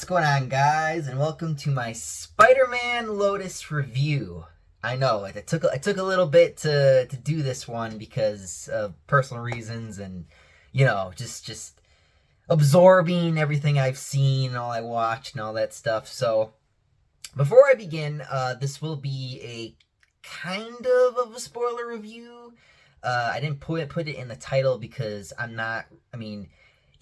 What's going on, guys, and welcome to my Spider-Man Lotus review. I know it took a little bit to do this one because of personal reasons and just absorbing everything I've seen, all I watched, and all that stuff. So before I begin, this will be a kind of a spoiler review. I didn't put it in the title because I'm not. I mean,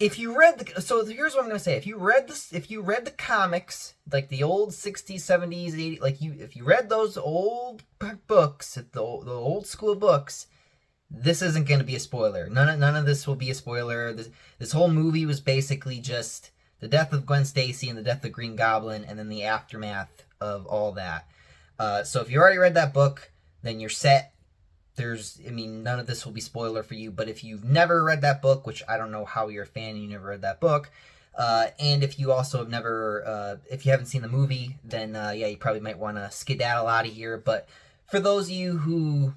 if you read so here's what I'm gonna say. If you read the comics, like the old 60s, 70s, 80s, if you read those old books, the old school books, this isn't gonna be a spoiler. None of this will be a spoiler. This whole movie was basically just the death of Gwen Stacy and the death of Green Goblin, and then the aftermath of all that. So if you already read that book, then you're set. None of this will be spoiler for you, but if you've never read that book, which I don't know how you're a fan and you never read that book, and if you also have never, if you haven't seen the movie, then you probably might want to skedaddle out of here. But for those of you who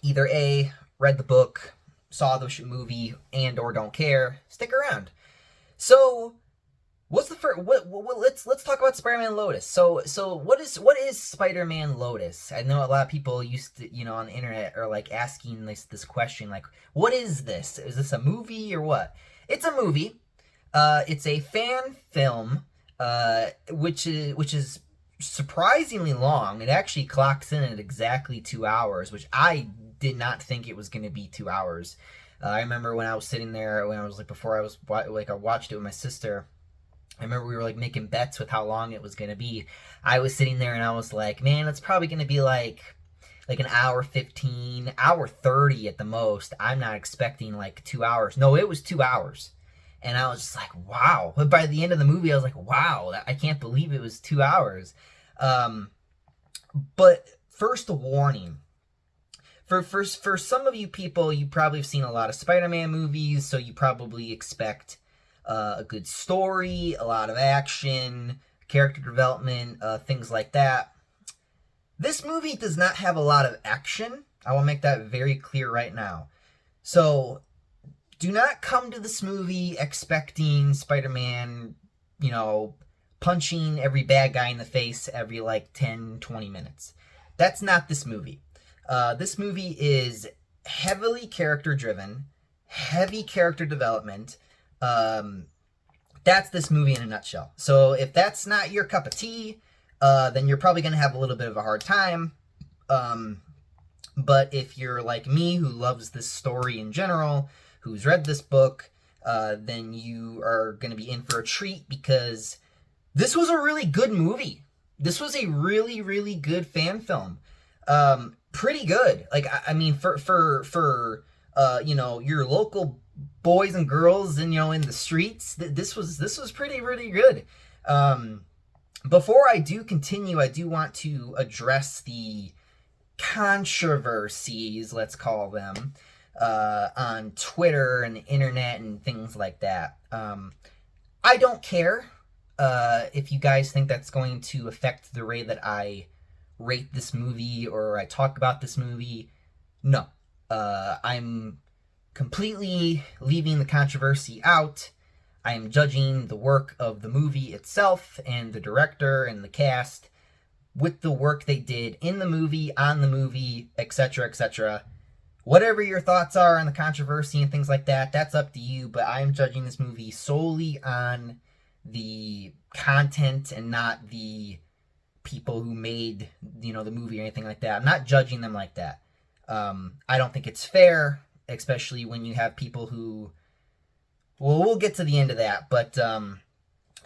either A, read the book, saw the movie, and or don't care, stick around. So, what's the first? Let's talk about Spider-Man Lotus. So what is Spider-Man Lotus? I know a lot of people used to, on the internet are like asking this question, like, what is this? Is this a movie or what? It's a movie. It's a fan film, which is surprisingly long. It actually clocks in at exactly 2 hours, which I did not think it was going to be 2 hours. I remember when I was sitting there, before I watched it with my sister. I remember we were making bets with how long it was going to be. I was sitting there and I was like, man, it's probably going to be like an hour 15, hour 30 at the most. I'm not expecting 2 hours. No, it was 2 hours. And I was just like, wow. But by the end of the movie, I was like, wow, I can't believe it was 2 hours. But first, a warning. For some of you people, you probably have seen a lot of Spider-Man movies, so you probably expect a good story, a lot of action, character development, things like that. This movie does not have a lot of action. I will make that very clear right now. So, do not come to this movie expecting Spider-Man, punching every bad guy in the face every 10, 20 minutes. That's not this movie. This movie is heavily character-driven, heavy character development. That's this movie in a nutshell. So if that's not your cup of tea, then you're probably going to have a little bit of a hard time. But if you're like me, who loves this story in general, who's read this book, then you are going to be in for a treat, because this was a really good movie. This was a really, really good fan film. Pretty good. For your local boys and girls and in the streets, this was pretty really good. Before I do continue, I do want to address the controversies, let's call them, on Twitter and the internet and things like that. I don't care if you guys think that's going to affect the way that I rate this movie or I talk about this movie. No, I'm completely leaving the controversy out. I am judging the work of the movie itself and the director and the cast with the work they did in the movie, on the movie, etc., etc. Whatever your thoughts are on the controversy and things like that, that's up to you, but I am judging this movie solely on the content and not the people who made, the movie or anything like that. I'm not judging them like that. I don't think it's fair, especially when you have people who, well, we'll get to the end of that, but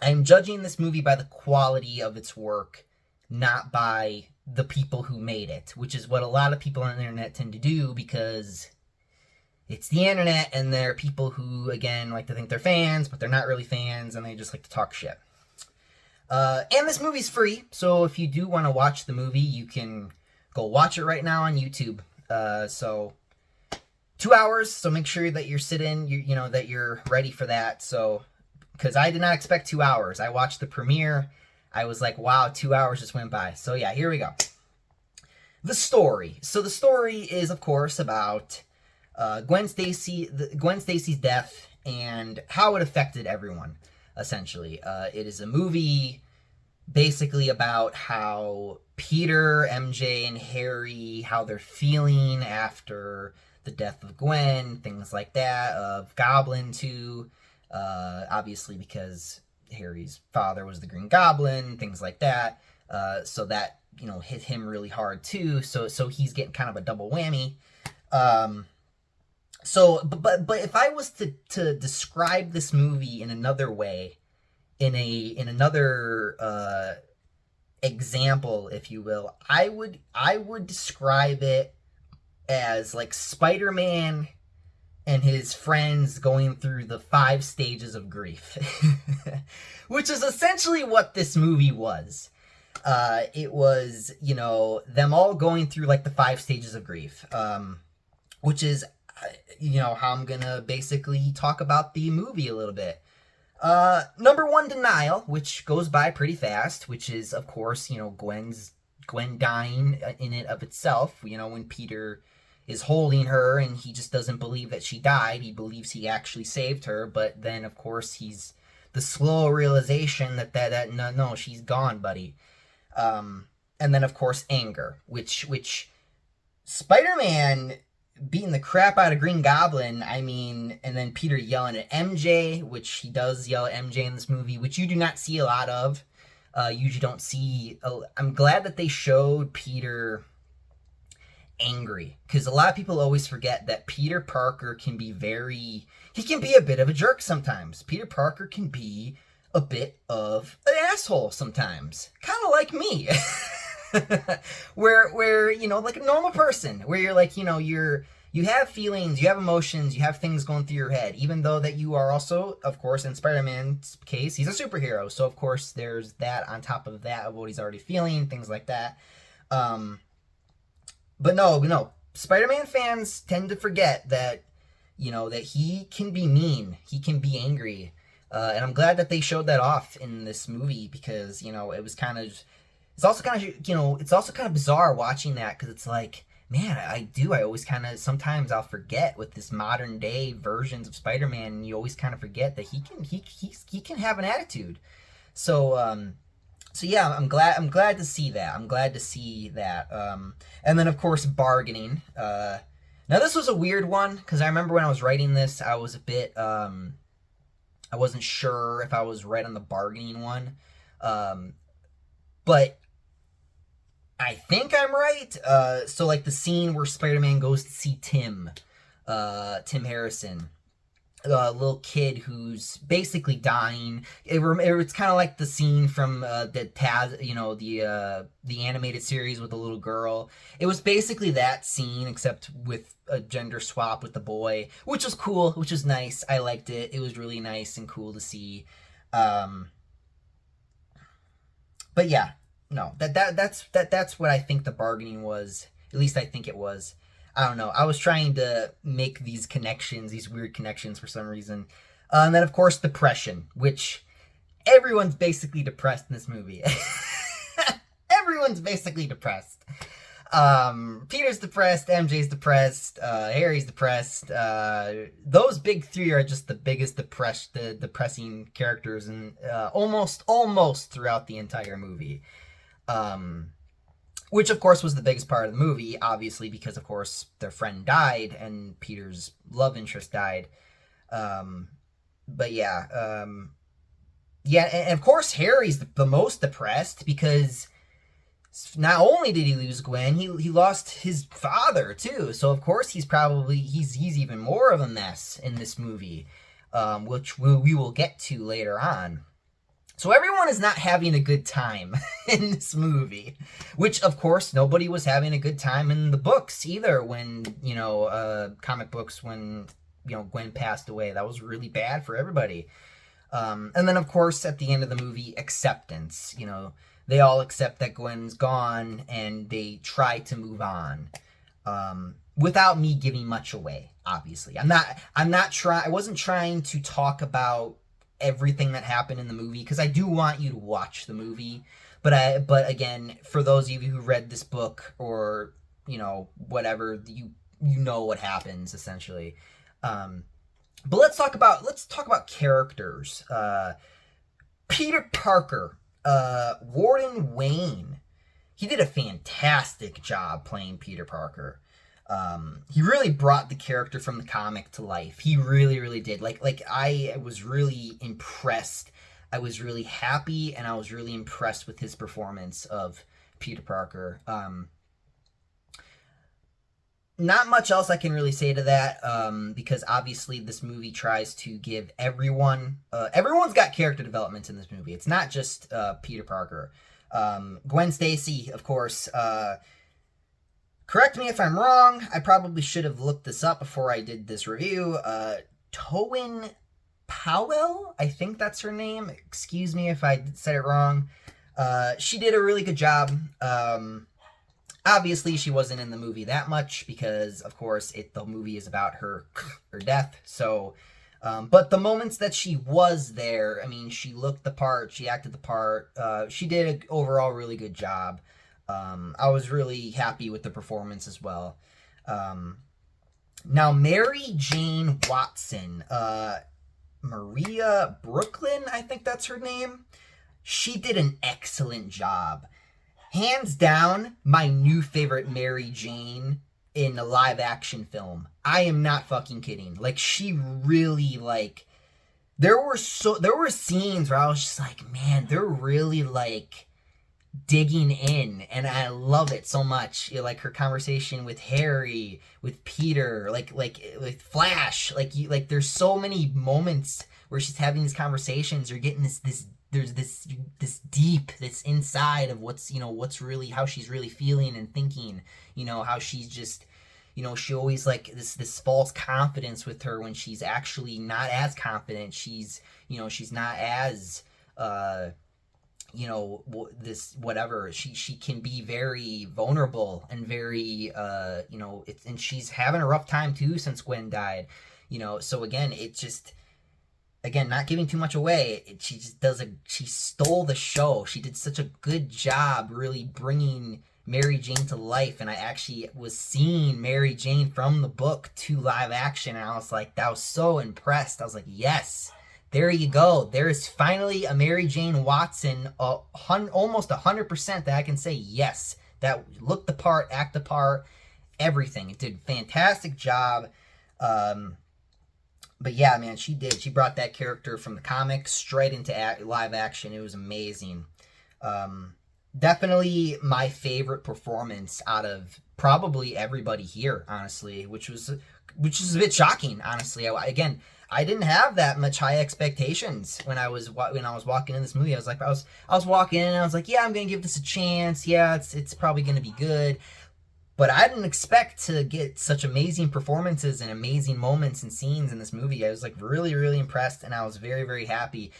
I'm judging this movie by the quality of its work, not by the people who made it, which is what a lot of people on the internet tend to do, because it's the internet and there are people who, again, like to think they're fans, but they're not really fans, and they just like to talk shit. And this movie's free, so if you do want to watch the movie, you can go watch it right now on YouTube. So 2 hours, so make sure that you're sitting, that you're ready for that. So, because I did not expect 2 hours. I watched the premiere. I was like, wow, 2 hours just went by. So yeah, here we go. The story. So the story is, of course, about Gwen Stacy's death and how it affected everyone. essentially. It is a movie basically about how Peter, MJ, and Harry, how they're feeling after the death of Gwen, things like that, of Goblin too, obviously because Harry's father was the Green Goblin, things like that. So that, hit him really hard too. So he's getting kind of a double whammy. But if I was to describe this movie in another way, in another example, if you will, I would describe it as like Spider-Man and his friends going through the 5 stages of grief, which is essentially what this movie was. It was, them all going through like the 5 stages of grief, which is, how I'm gonna basically talk about the movie a little bit. Number 1, denial, which goes by pretty fast, which is, of course, Gwen dying in it of itself, when Peter is holding her and he just doesn't believe that she died. He believes he actually saved her, but then, of course, he's the slow realization that no, she's gone, buddy. And then, of course, anger, which Spider-Man beating the crap out of Green Goblin, and then Peter yelling at MJ, which he does yell at MJ in this movie, which you do not see a lot of. Usually don't see. I'm glad that they showed Peter angry, because a lot of people always forget that Peter Parker can be he can be a bit of a jerk sometimes. Peter Parker can be a bit of an asshole sometimes, kind of like me. where like a normal person, where you're like, you have feelings, you have emotions, you have things going through your head, even though that you are also, of course, in Spider-Man's case, he's a superhero, so of course there's that on top of that, of what he's already feeling, things like that. But no, Spider-Man fans tend to forget that, that he can be mean, he can be angry, and I'm glad that they showed that off in this movie, because, it was kind of, it's also kind of bizarre watching that, because it's like, man, I always kind of, sometimes I'll forget with this modern day versions of Spider-Man, and you always kind of forget that he can have an attitude. So yeah, I'm glad to see that. And then, of course, bargaining. Now this was a weird one, because I remember when I was writing this, I was a bit, I wasn't sure if I was right on the bargaining one. But I think I'm right. So like the scene where Spider-Man goes to see Tim Harrison, a little kid who's basically dying. It's kind of like the scene from the Taz, the animated series with the little girl. It was basically that scene, except with a gender swap with the boy, which was cool, which was nice. I liked it. It was really nice and cool to see. But yeah. No, that's what I think the bargaining was. At least I think it was. I don't know. I was trying to make these connections, these weird connections for some reason. And then, of course, depression, which everyone's basically depressed in this movie. Everyone's basically depressed. Peter's depressed, MJ's depressed, Harry's depressed. Those big 3 are just the biggest depressing characters in almost throughout the entire movie. Which of course was the biggest part of the movie, obviously, because of course their friend died and Peter's love interest died. But yeah, and of course Harry's the most depressed, because not only did he lose Gwen, he lost his father too. So of course he's even more of a mess in this movie, which we will get to later on. So everyone is not having a good time in this movie, which, of course, nobody was having a good time in the books either when, comic books, when, Gwen passed away. That was really bad for everybody. And then, of course, at the end of the movie, acceptance. They all accept that Gwen's gone, and they try to move on. Without me giving much away, obviously. I wasn't trying to talk about everything that happened in the movie, because I do want you to watch the movie, but again, for those of you who read this book, or whatever, you know what happens essentially. But let's talk about characters. Peter Parker, Warden Wayne, he did a fantastic job playing Peter Parker. He really brought the character from the comic to life. He really, really did. Like I was really impressed. I was really happy, and I was really impressed with his performance of Peter Parker. Not much else I can really say to that, because obviously this movie tries to give everyone's got character development in this movie. It's not just Peter Parker. Gwen Stacy, of course. Correct me if I'm wrong. I probably should have looked this up before I did this review. Toin Powell, I think that's her name. Excuse me if I said it wrong. She did a really good job. Obviously, she wasn't in the movie that much because, of course, the movie is about her death. So, but the moments that she was there, I mean, she looked the part, she acted the part. She did an overall really good job. I was really happy with the performance as well. Now, Mary Jane Watson, Maria Brooklyn, I think that's her name. She did an excellent job. Hands down, my new favorite Mary Jane in a live action film. I am not fucking kidding. Like, she really, like, there were scenes where I was just like, man, they're really, like, digging in, and I love it so much. You know, like her conversation with Harry, with Peter, like with Flash, like there's so many moments where she's having these conversations. You're getting there's this deep, this inside of what's really how she's really feeling and thinking. You know, how she's just, she always like this false confidence with her when she's actually not as confident. She's not as this whatever. She can be very vulnerable and very and she's having a rough time too since Gwen died. So again, it's just, again, not giving too much away, she stole the show. She did such a good job really bringing Mary Jane to life, and I actually was seeing Mary Jane from the book to live action, and I was so impressed. I was like, yes, there you go. There is finally a Mary Jane Watson, almost 100% that I can say yes, that looked the part, act the part, everything. It did a fantastic job. But yeah, man, she did. She brought that character from the comics straight into live action. It was amazing. Definitely my favorite performance out of probably everybody here, honestly, which is a bit shocking, honestly. I didn't have that much high expectations when I was walking in this movie. I was walking in and I was like, yeah, I'm gonna give this a chance. Yeah, it's probably gonna be good. But I didn't expect to get such amazing performances and amazing moments and scenes in this movie. I was like really, really impressed, and I was very, very happy.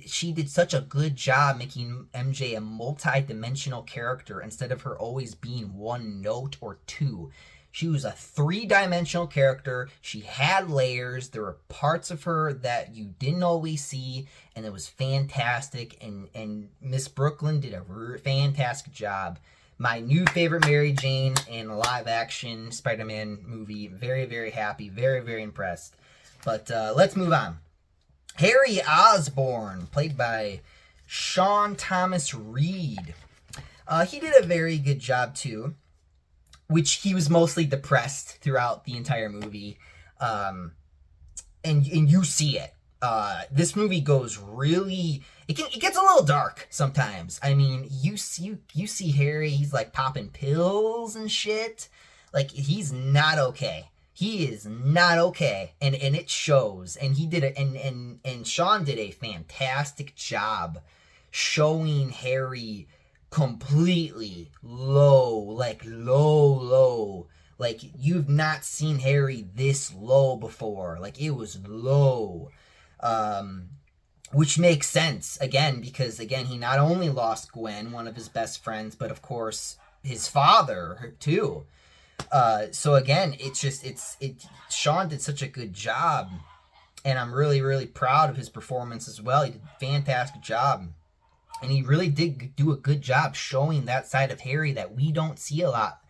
She did such a good job making MJ a multi-dimensional character instead of her always being one note or two. She was a three-dimensional character. She had layers. There were parts of her that you didn't always see, and it was fantastic. And Miss Brooklyn did a fantastic job. My new favorite Mary Jane in a live-action Spider-Man movie. Very, very happy. Very, very impressed. But let's move on. Harry Osborn, played by Sean Thomas Reed. He did a very good job, too. Which he was mostly depressed throughout the entire movie. And you see it. This movie goes really... It gets a little dark sometimes. I mean, you see Harry, he's like popping pills and shit. Like, he's not okay. He is not okay. And it shows. And he did it, and Sean did a fantastic job showing Harry completely low. Like, you've not seen Harry this low before. Like, it was low. Which makes sense, again, because, again, he not only lost Gwen, one of his best friends, but, of course, his father, too. So, again, Sean did such a good job, and I'm really, really proud of his performance as well. He did a fantastic job, and he really did do a good job showing that side of Harry that we don't see a lot,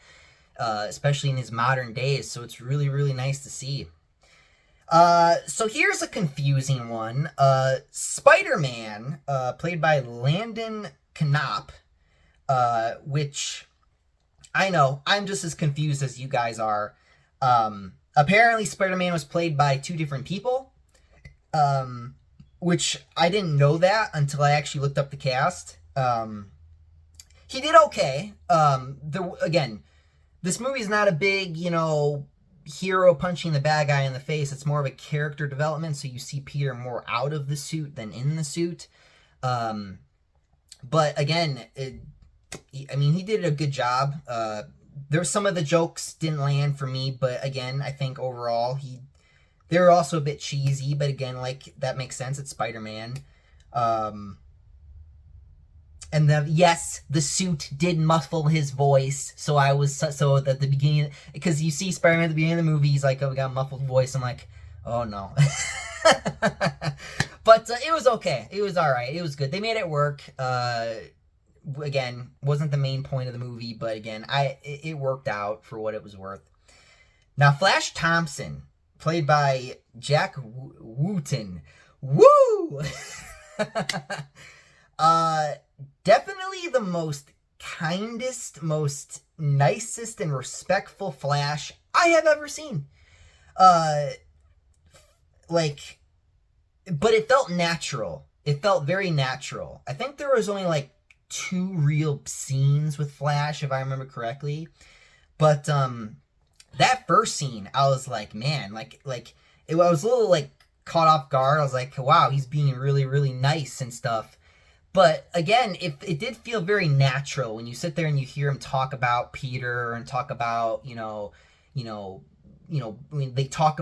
especially in his modern days, so it's really, really nice to see. So here's a confusing one. Spider-Man, played by Landon Knopp, which I know I'm just as confused as you guys are. Apparently Spider-Man was played by two different people, which I didn't know that until I actually looked up the cast. He did okay. Again, this movie's not a big, hero punching the bad guy in the face. It's more of a character development, so you see Peter more out of the suit than in the suit. But again, he did a good job. Some of the jokes didn't land for me, but again, I think overall they were also a bit cheesy. But again, like that makes sense. It's Spider-Man. And yes, the suit did muffle his voice. So I was so at the beginning, because you see Spider-Man at the beginning of the movie, he's like, "Oh, we got a muffled voice." I'm like, "Oh no." But it was okay. It was all right. It was good. They made it work. Again, wasn't the main point of the movie, but again, it worked out for what it was worth. Now, Flash Thompson, played by Jack Wooten. Woo! Definitely the most kindest, most nicest, and respectful Flash I have ever seen. But it felt natural. It felt very natural. I think there was only like 2 real scenes with Flash, if I remember correctly. But that first scene, I was like, man, I was a little like caught off guard. I was like, wow, he's being really, really nice and stuff. But again, it did feel very natural when you sit there and you hear him talk about Peter and talk about,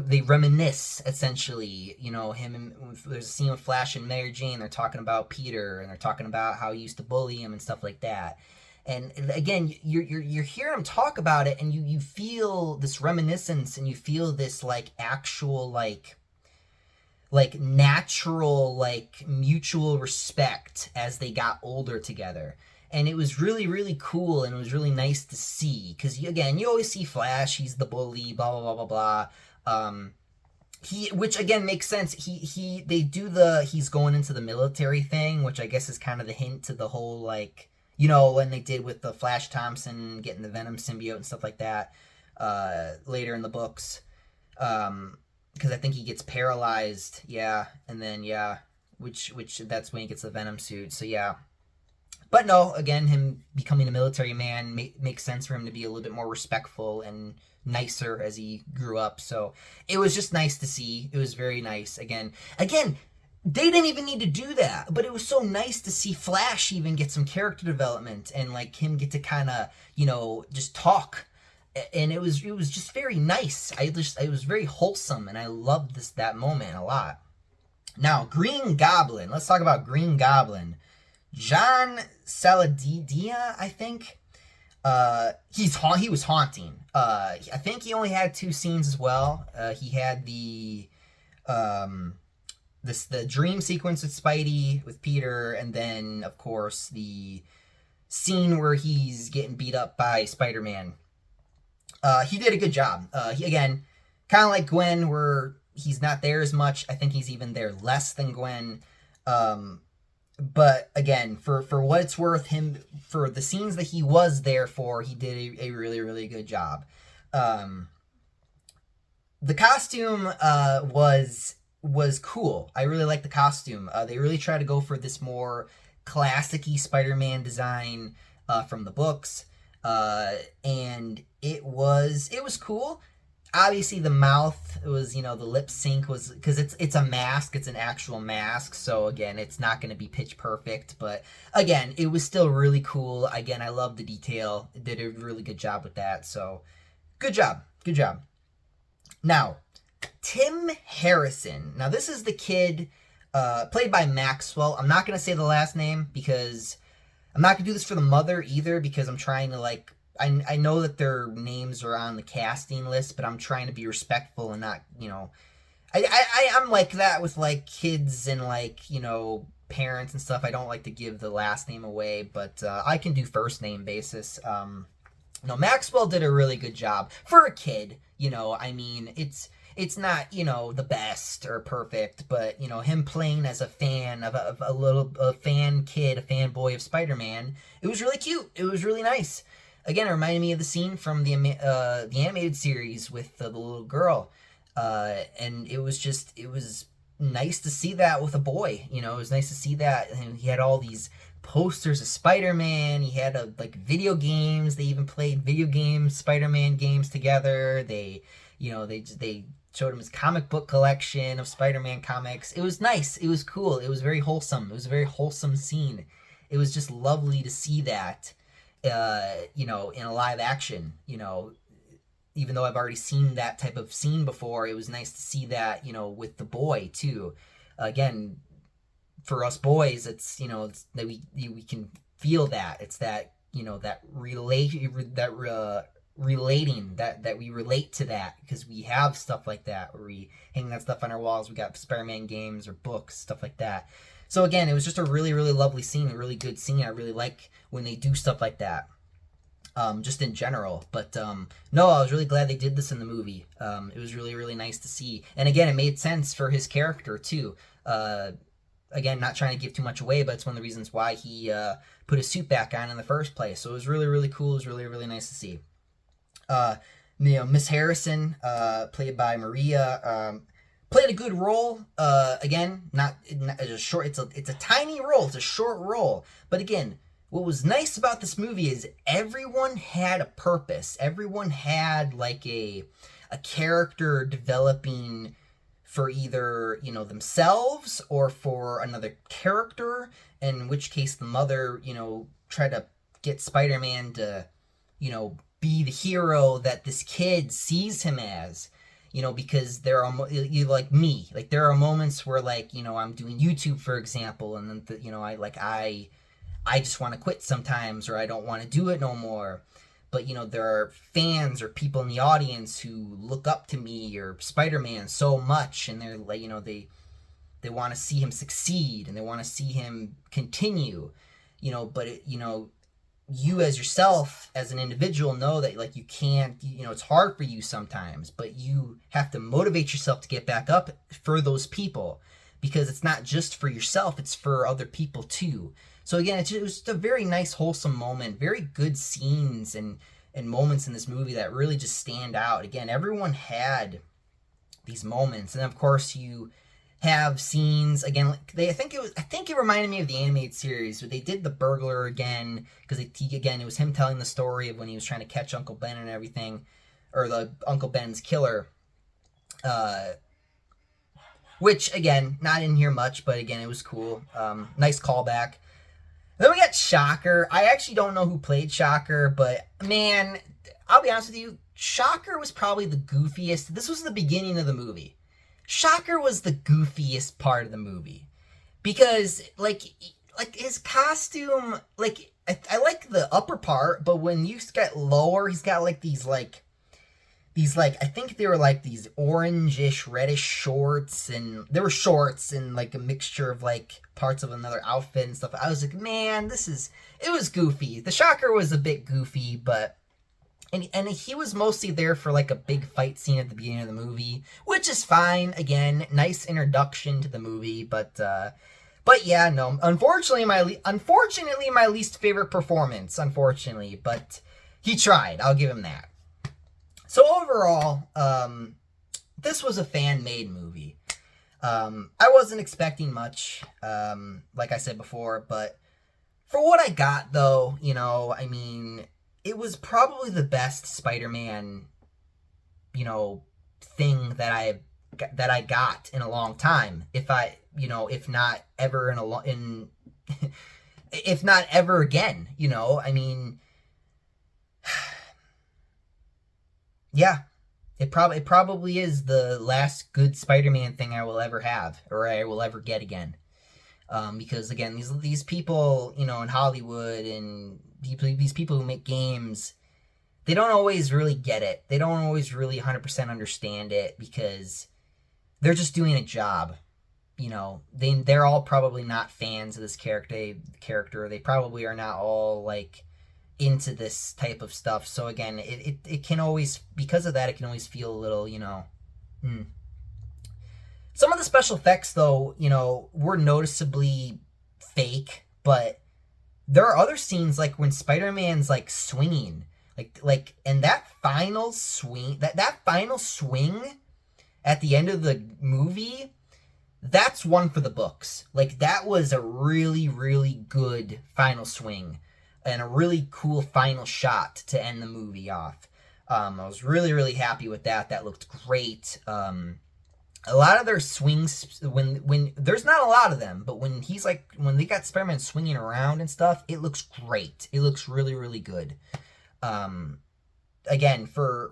they reminisce essentially, there's a scene with Flash and Mary Jane, they're talking about Peter and they're talking about how he used to bully him and stuff like that. And again, you're hearing him talk about it, and you feel this reminiscence, and you feel this like actual natural, mutual respect as they got older together. And it was really, really cool, and it was really nice to see. Because, again, you always see Flash, he's the bully, blah, blah, blah, blah, blah. Which, again, makes sense. They do he's going into the military thing, which I guess is kind of the hint to the whole, when they did with the Flash Thompson getting the Venom symbiote and stuff like that, later in the books. Because I think he gets paralyzed, and then, which that's when he gets the Venom suit, so yeah. But no, again, him becoming a military man makes sense for him to be a little bit more respectful and nicer as he grew up, so it was just nice to see. It was very nice. Again, they didn't even need to do that, but it was so nice to see Flash even get some character development, and, him get to kind of, just talk. And it was just very nice. It was very wholesome, and I loved that moment a lot. Now, Green Goblin. Let's talk about Green Goblin. John Saladia, I think. He was haunting. I think he only had 2 scenes as well. He had the dream sequence with Spidey, with Peter, and then, of course, the scene where he's getting beat up by Spider-Man. He did a good job. Again, kind of like Gwen, where he's not there as much. I think he's even there less than Gwen. But again, for what it's worth, for the scenes that he was there for, he did a really, really good job. The costume was cool. I really liked the costume. They really tried to go for this more classic-y Spider-Man design from the books. And it was cool. Obviously the mouth was, the lip sync was, because it's a mask, it's an actual mask, so again, it's not going to be pitch perfect, but again, it was still really cool. Again, I love the detail. It did a really good job with that, so good job. Now, Tim Harrison. Now, this is the kid played by Maxwell. I'm not going to say the last name because I'm not going to do this for the mother either, because I'm trying to, I know that their names are on the casting list, but I'm trying to be respectful and not, I'm like that with, kids and, parents and stuff. I don't like to give the last name away, but I can do first name basis. No, Maxwell did a really good job for a kid. It's it's not, you know, the best or perfect, but, you know, him playing as a fan of a fan kid, a fanboy of Spider-Man, it was really cute. It was really nice. Again, it reminded me of the scene from the animated series with the little girl. And it was nice to see that with a boy. You know, it was nice to see that. And he had all these posters of Spider-Man. He had like video games. They even played video games, Spider-Man games together. They showed him his comic book collection of Spider-Man comics. It was nice. It was cool. It was very wholesome. It was a very wholesome scene. It was just lovely to see that, in a live action. Even though I've already seen that type of scene before, it was nice to see that, with the boy too. Again, for us boys, it's, it's that we can feel that. It's that, that relating, that we relate to that, because we have stuff like that where we hang that stuff on our walls. We got Spider-Man games or books, stuff like that. So again, it was just a really, really lovely scene, a really good scene. I really like when they do stuff like that. Just in general. But no, I was really glad they did this in the movie. It was really, really nice to see. And again, it made sense for his character too. Again, not trying to give too much away, but it's one of the reasons why he put his suit back on in the first place. So it was really, really cool. It was really, really nice to see. Miss Harrison, played by Maria, played a good role. Again, not a short. It's a tiny role. It's a short role. But again, what was nice about this movie is everyone had a purpose. Everyone had like a character developing for either, themselves or for another character, in which case the mother, tried to get Spider-Man to, be the hero that this kid sees him as. Because there are, like me, like there are moments where, like, I'm doing YouTube, for example, and then, I just want to quit sometimes, or I don't want to do it no more. But, there are fans or people in the audience who look up to me or Spider-Man so much, and they're like, they want to see him succeed, and they want to see him continue, but you as yourself, as an individual, know that, like, you can't, it's hard for you sometimes, but you have to motivate yourself to get back up for those people, because it's not just for yourself, it's for other people too. So again, it was just a very nice, wholesome moment. Very good scenes and moments in this movie that really just stand out. Again, everyone had these moments, and of course you have scenes again. I think it reminded me of the animated series where they did the burglar again, because it was him telling the story of when he was trying to catch Uncle Ben and everything, or the Uncle Ben's killer. Which again, not in here much, but again, it was cool. Nice callback. Then we got Shocker. I actually don't know who played Shocker, but man, I'll be honest with you, Shocker was probably the goofiest. This was the beginning of the movie. Shocker was the goofiest part of the movie, because like his costume, like I like the upper part, but when you get lower, he's got like these I think they were like these orangish, reddish shorts, and there were shorts and like a mixture of like parts of another outfit and stuff. I was like, man, it was goofy. The Shocker was a bit goofy, but, and he was mostly there for like a big fight scene at the beginning of the movie, which is fine. Again, nice introduction to the movie, but yeah, no, unfortunately my least favorite performance, unfortunately, but he tried. I'll give him that. So overall, this was a fan-made movie. I wasn't expecting much, like I said before, but for what I got, though, it was probably the best Spider-Man, thing that I got in a long time. If not ever if not ever again, yeah, it probably is the last good Spider-Man thing I will ever have, or I will ever get again. Because again, these people, in Hollywood, and these people who make games, they don't always really get it. They don't always really 100% understand it, because they're just doing a job. They're all probably not fans of this character. They probably are not all like into this type of stuff. So again, it can always, because of that, it can always feel a little, Mm. Some of the special effects, though, were noticeably fake, but there are other scenes like when Spider-Man's like swinging, and that final swing, that final swing at the end of the movie, that's one for the books. Like, that was a really, really good final swing and a really cool final shot to end the movie off. I was really, really happy with that. That looked great. A lot of their swings, when there's not a lot of them, but when they got Spider-Man swinging around and stuff, it looks great. It looks really, really good. Again, for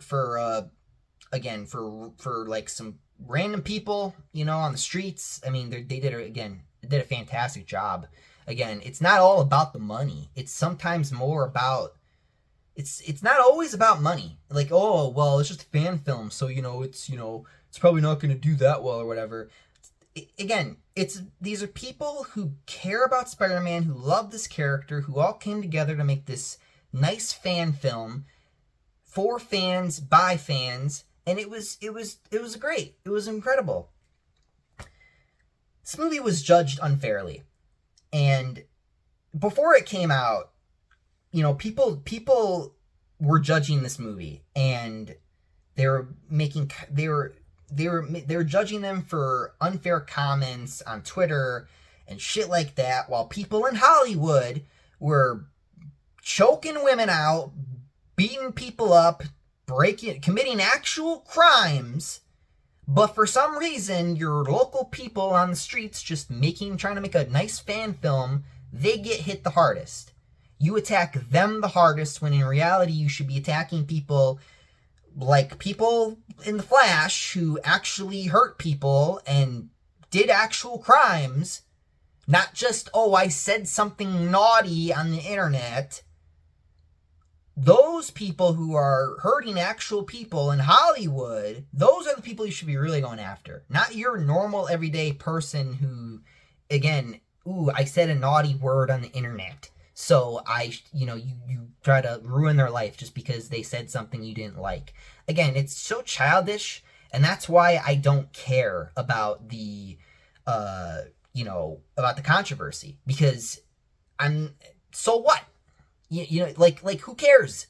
like some random people, on the streets. I mean, they did a fantastic job. Again, it's not all about the money. It's sometimes more about. It's not always about money. Like, oh well, it's just a fan film, so it's probably not going to do that well or whatever. Again, these are people who care about Spider-Man, who love this character, who all came together to make this nice fan film for fans by fans, and it was great. It was incredible. This movie was judged unfairly, and before it came out, people were judging this movie, and they were judging them for unfair comments on Twitter and shit like that, while people in Hollywood were choking women out, beating people up, committing actual crimes. But for some reason, your local people on the streets just trying to make a nice fan film, they get hit the hardest. You attack them the hardest, when in reality you should be attacking people like people in The Flash who actually hurt people and did actual crimes. Not just, oh, I said something naughty on the internet. Those people who are hurting actual people in Hollywood, those are the people you should be really going after. Not your normal everyday person who, again, I said a naughty word on the internet. So you try to ruin their life just because they said something you didn't like. Again, it's so childish, and that's why I don't care about the about the controversy, because so what? Like who cares?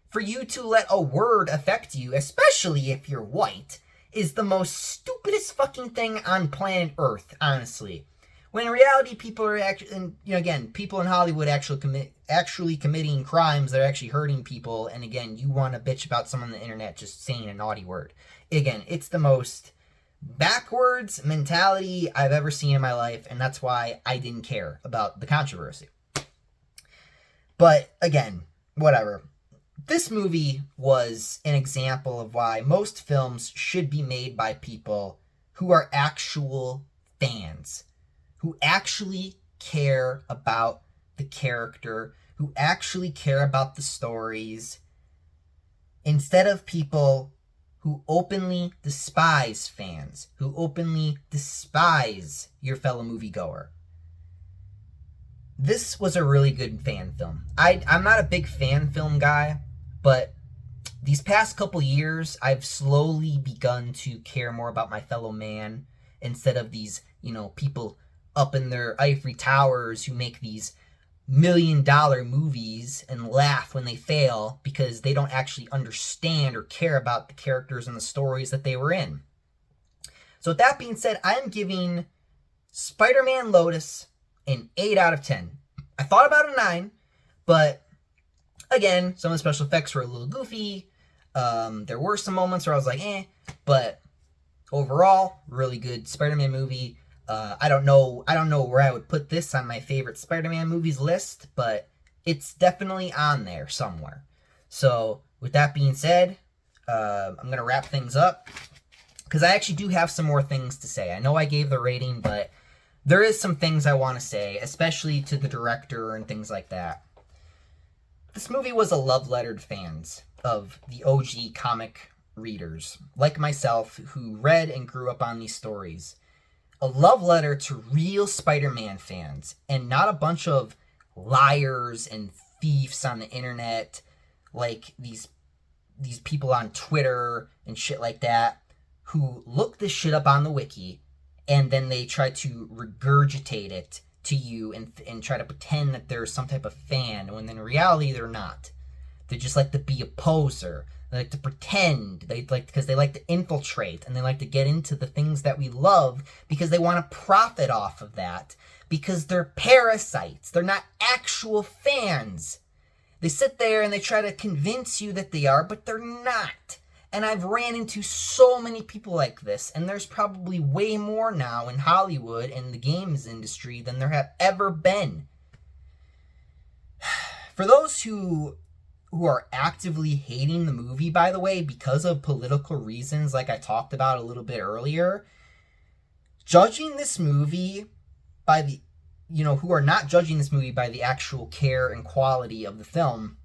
For you to let a word affect you, especially if you're white, is the most stupidest fucking thing on planet Earth, honestly. When in reality, people are actually, people in Hollywood actually committing crimes that are actually hurting people, and again, you want to bitch about someone on the internet just saying a naughty word. Again, it's the most backwards mentality I've ever seen in my life, and that's why I didn't care about the controversy. But again, whatever. This movie was an example of why most films should be made by people who are actual fans, who actually care about the character, who actually care about the stories, instead of people who openly despise fans, who openly despise your fellow moviegoer. This was a really good fan film. I'm not a big fan film guy, but these past couple years, I've slowly begun to care more about my fellow man, instead of these, people up in their ivory towers who make these $1 million movies and laugh when they fail because they don't actually understand or care about the characters and the stories that they were in. So with that being said, I'm giving Spider-Man Lotus an 8 out of 10. I thought about a 9, but again, some of the special effects were a little goofy. There were some moments where I was like, but overall, really good Spider-Man movie. I don't know where I would put this on my favorite Spider-Man movies list, but it's definitely on there somewhere. So with that being said, I'm going to wrap things up, because I actually do have some more things to say. I know I gave the rating, but there is some things I want to say, especially to the director and things like that. This movie was a love letter to fans of the OG comic readers, like myself, who read and grew up on these stories. A love letter to real Spider-Man fans, and not a bunch of liars and thieves on the internet, like these people on Twitter and shit like that, who look this shit up on the wiki, and then they try to regurgitate it to you and try to pretend that they're some type of fan, when in reality they're not. They just like to be a poser. They like to pretend. Because they like to infiltrate, and they like to get into the things that we love because they want to profit off of that. Because they're parasites. They're not actual fans. They sit there and they try to convince you that they are, but they're not. And I've ran into so many people like this, and there's probably way more now in Hollywood and the games industry than there have ever been. For those who are actively hating the movie, by the way, because of political reasons, like I talked about a little bit earlier, judging this movie by the, who are not judging this movie by the actual care and quality of the film,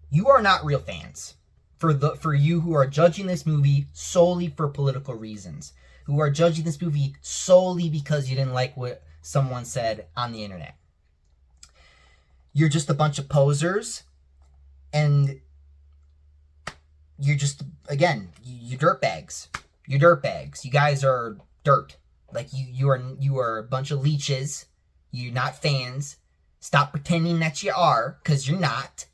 you are not real fans. For you who are judging this movie solely for political reasons, who are judging this movie solely because you didn't like what someone said on the internet. You're just a bunch of posers, and you're just, again, you're dirtbags. You're dirtbags. You guys are dirt. Like, you are a bunch of leeches. You're not fans. Stop pretending that you are, because you're not.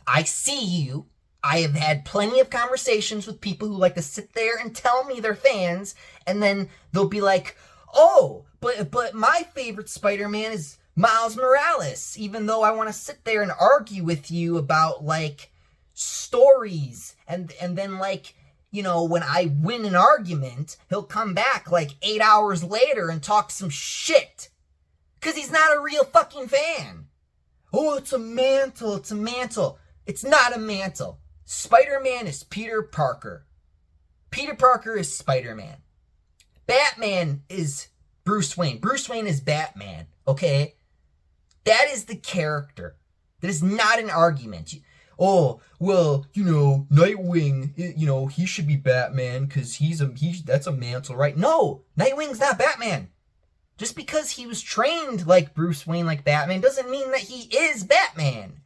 I see you. I have had plenty of conversations with people who like to sit there and tell me they're fans, and then they'll be like, oh, but my favorite Spider-Man is Miles Morales, even though I want to sit there and argue with you about, like, stories, and then, like, when I win an argument, he'll come back, like, 8 hours later and talk some shit, because he's not a real fucking fan. Oh, it's a mantle, it's a mantle. It's not a mantle. Spider-Man is Peter Parker. Peter Parker is Spider-Man. Batman is Bruce Wayne. Bruce Wayne is Batman, okay? That is the character. That is not an argument. Oh, well, Nightwing, he should be Batman because that's a mantle, right? No, Nightwing's not Batman. Just because he was trained like Bruce Wayne, like Batman, doesn't mean that he is Batman.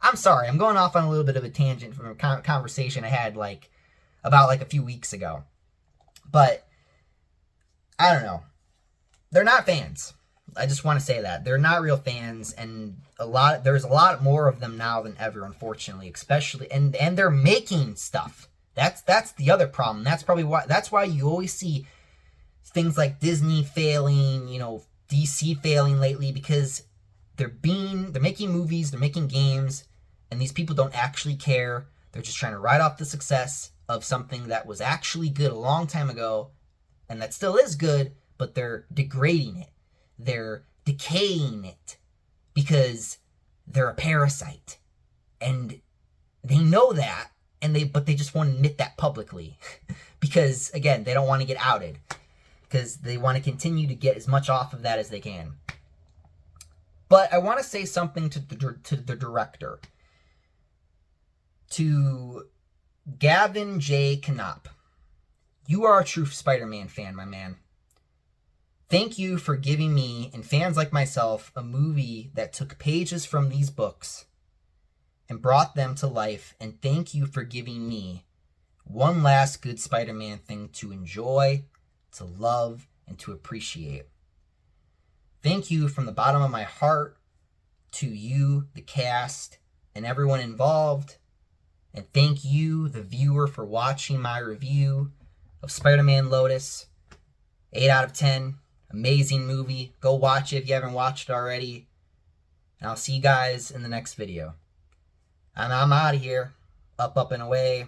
I'm sorry, I'm going off on a little bit of a tangent from a conversation I had, about a few weeks ago. But, I don't know. They're not fans. I just want to say that. They're not real fans, and there's a lot more of them now than ever, unfortunately, especially, and they're making stuff. That's the other problem. That's why you always see things like Disney failing, DC failing lately, because they're making movies, they're making games, and these people don't actually care. They're just trying to ride off the success of something that was actually good a long time ago, and that still is good, but they're degrading it. They're decaying it because they're a parasite. And they know that, but they just won't admit that publicly. Because, again, they don't want to get outed. Because they want to continue to get as much off of that as they can. But I want to say something to the director. To Gavin J. Knopp. You are a true Spider-Man fan, my man. Thank you for giving me, and fans like myself, a movie that took pages from these books and brought them to life. And thank you for giving me one last good Spider-Man thing to enjoy, to love, and to appreciate. Thank you from the bottom of my heart to you, the cast, and everyone involved. And thank you, the viewer, for watching my review of Spider-Man Lotus. 8 out of 10. Amazing movie. Go watch it if you haven't watched it already. And I'll see you guys in the next video. I'm out of here. Up, and away.